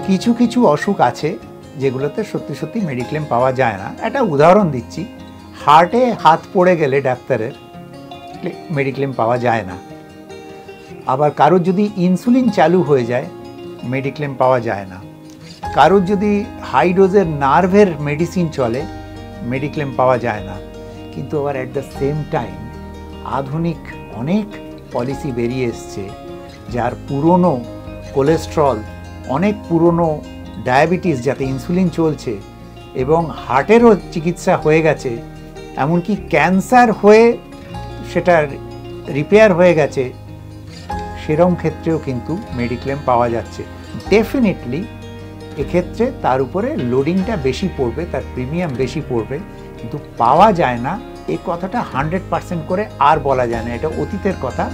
কিছু কিছু অসুখ আছে যেগুলোতে সত্যি সত্যি মেডিক্লেম পাওয়া যায় না। একটা উদাহরণ দিচ্ছি, হার্টে হাত পড়ে গেলে ডাক্তারের মেডিক্লেম পাওয়া যায় না। আবার কারোর যদি ইনসুলিন চালু হয়ে যায় মেডিক্লেম পাওয়া যায় না। কারোর যদি হাই ডোজের নার্ভের মেডিসিন চলে মেডিক্লেম পাওয়া যায় না। কিন্তু আবার অ্যাট দ্য সেম টাইম আধুনিক অনেক পলিসি বেরিয়ে এসছে, যার পুরনো কোলেস্ট্রল, অনেক পুরনো ডায়াবেটিস, যাতে ইনসুলিন চলছে এবং হার্টেরও চিকিৎসা হয়ে গেছে, এমনকি ক্যান্সার হয়ে সেটা রিপেয়ার হয়ে গেছে, সেরকম ক্ষেত্রেও কিন্তু মেডিক্লেম পাওয়া যাচ্ছে। ডেফিনেটলি এক্ষেত্রে তার উপরে লোডিংটা বেশি পড়বে, তার প্রিমিয়াম বেশি পড়বে, কিন্তু পাওয়া যায় না এই কথাটা 100% করে আর বলা যায় না, এটা অতীতের কথা।